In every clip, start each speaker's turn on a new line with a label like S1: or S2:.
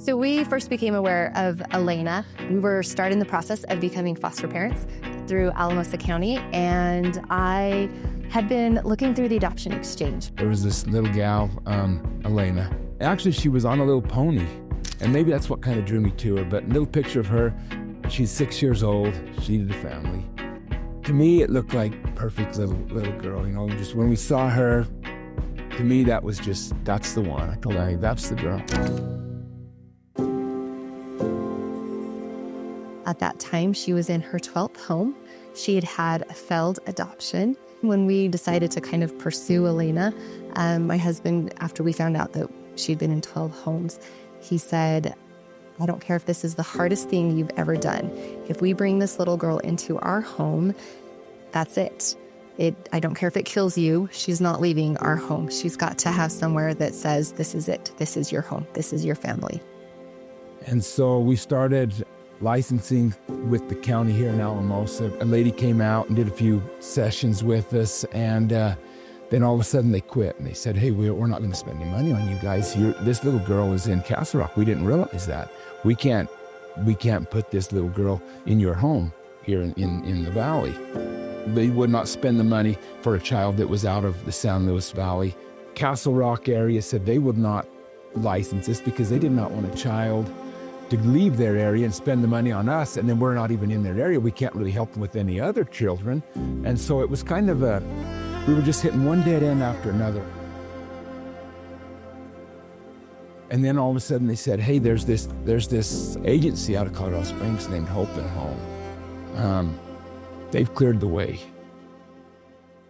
S1: So we first became aware of Elena. We were starting the process of becoming foster parents through Alamosa County, and I had been looking through the adoption exchange.
S2: There was this little gal, Elena. Actually, she was on a little pony, and maybe that's what kind of drew me to her, but a little picture of her. She's 6 years old. She needed a family. To me, it looked like perfect little girl, you know, just when we saw her, to me, that's the one. I told her, that's the girl.
S1: At that time, she was in her 12th home. She had had a failed adoption. When we decided to kind of pursue Elena, my husband, after we found out that she'd been in 12 homes, he said, I don't care if this is the hardest thing you've ever done. If we bring this little girl into our home, that's it. I don't care if it kills you. She's not leaving our home. She's got to have somewhere that says, this is it. This is your home. This is your family.
S2: And so we started licensing with the county here in Alamosa. A lady came out and did a few sessions with us, and then all of a sudden they quit. And they said, hey, we're not going to spend any money on you guys. This little girl is in Castle Rock. We didn't realize that. We can't put this little girl in your home here in the valley. They would not spend the money for a child that was out of the San Luis Valley. Castle Rock area said they would not license this because they did not want a child to leave their area and spend the money on us, and then we're not even in their area. We can't really help them with any other children. And so it was kind of we were just hitting one dead end after another. And then all of a sudden they said, hey, there's this agency out of Colorado Springs named Hope and Home. They've cleared the way.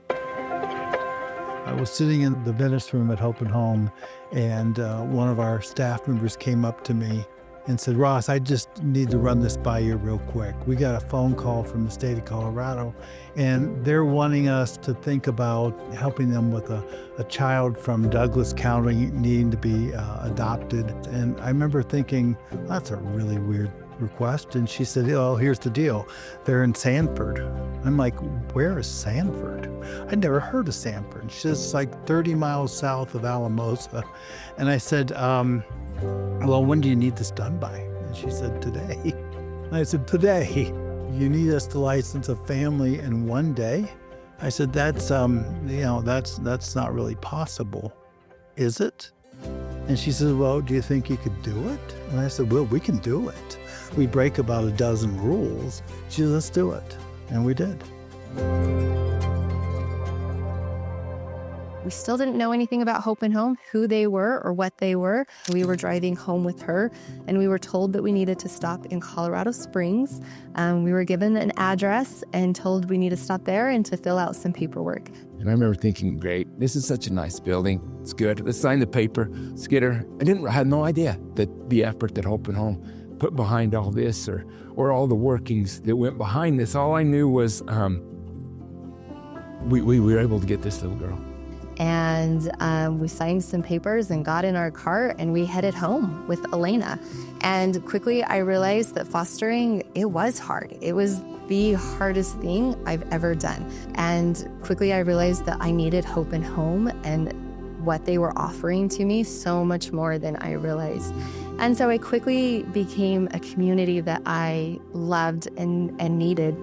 S3: I was sitting in the dentist room at Hope and Home, and one of our staff members came up to me and said, Ross, I just need to run this by you real quick. We got a phone call from the state of Colorado, and they're wanting us to think about helping them with a child from Douglas County needing to be adopted. And I remember thinking, that's a really weird request. And she said, oh, here's the deal. They're in Sanford. I'm like, where is Sanford? I'd never heard of Sanford. She says, it's like 30 miles south of Alamosa. And I said, well, when do you need this done by? And she said, today. And I said, today? You need us to license a family in one day? I said, that's not really possible, is it? And she said, well, do you think you could do it? And I said, well, we can do it. We break about a dozen rules. She said, let's do it. And we did.
S1: We still didn't know anything about Hope and Home, who they were or what they were. We were driving home with her, and we were told that we needed to stop in Colorado Springs. We were given an address and told we need to stop there and to fill out some paperwork.
S2: And I remember thinking, great, this is such a nice building. It's good. Let's sign the paper. Let's get her. I had no idea that the effort that Hope and Home put behind all this or all the workings that went behind this. All I knew was we were able to get this little girl.
S1: And we signed some papers and got in our car and we headed home with Elena. And quickly I realized that fostering, it was hard. It was the hardest thing I've ever done. And quickly I realized that I needed Hope and Home and what they were offering to me so much more than I realized. And so I quickly became a community that I loved and needed.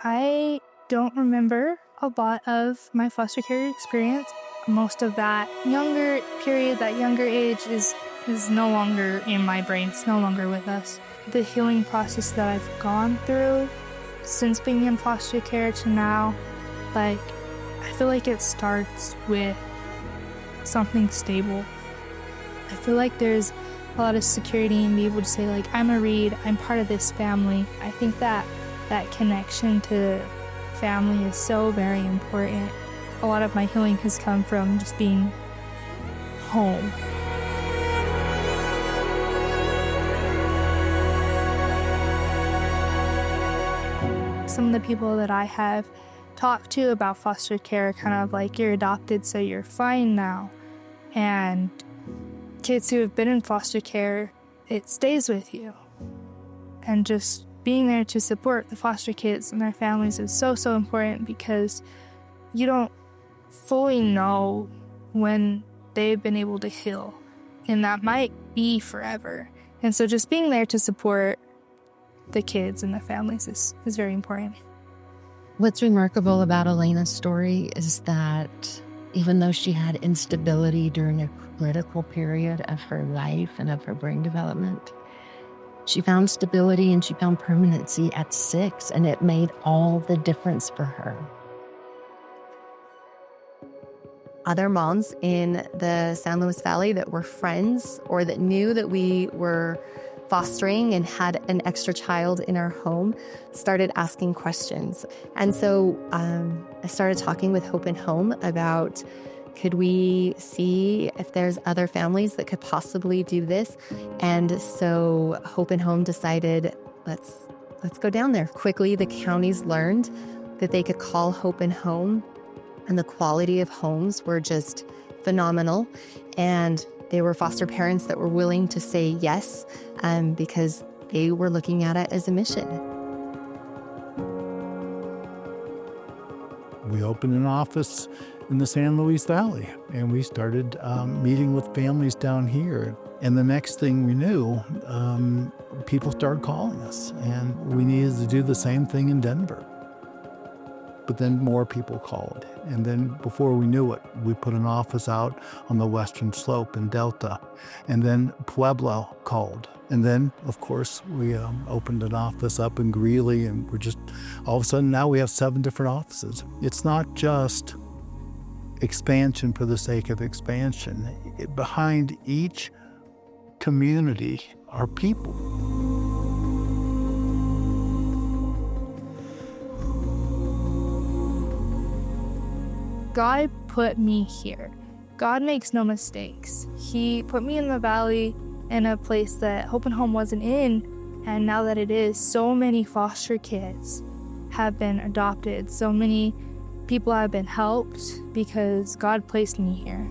S4: I don't remember a lot of my foster care experience. Most of that younger period, that younger age is no longer in my brain. It's no longer with us. The healing process that I've gone through since being in foster care to now, I feel like it starts with something stable. I feel like there's a lot of security in being able to say, I'm a Reed, I'm part of this family. I think that connection to family is so very important. A lot of my healing has come from just being home. Some of the people that I have talked to about foster care are kind of you're adopted, so you're fine now. And kids who have been in foster care, it stays with you. And just being there to support the foster kids and their families is so, so important because you don't fully know when they've been able to heal, and that might be forever. And so just being there to support the kids and the families is very important.
S5: What's remarkable about Elena's story is that even though she had instability during a critical period of her life and of her brain development, she found stability and she found permanency at 6, and it made all the difference for her.
S1: Other moms in the San Luis Valley that were friends or that knew that we were fostering and had an extra child in our home started asking questions. And so I started talking with Hope and Home about, could we see if there's other families that could possibly do this? And so Hope and Home decided, let's go down there. Quickly, the counties learned that they could call Hope and Home, and the quality of homes were just phenomenal. And they were foster parents that were willing to say yes, because they were looking at it as a mission.
S3: We opened an office in the San Luis Valley, and we started meeting with families down here. And the next thing we knew, people started calling us, and we needed to do the same thing in Denver. But then more people called. And then before we knew it, we put an office out on the Western Slope in Delta. And then Pueblo called. And then, of course, we opened an office up in Greeley, and we're just, all of a sudden now we have 7 different offices. It's not just expansion for the sake of expansion. Behind each community are people.
S4: God put me here. God makes no mistakes. He put me in the valley in a place that Hope and Home wasn't in, and now that it is, so many foster kids have been adopted. So many people have been helped because God placed me here.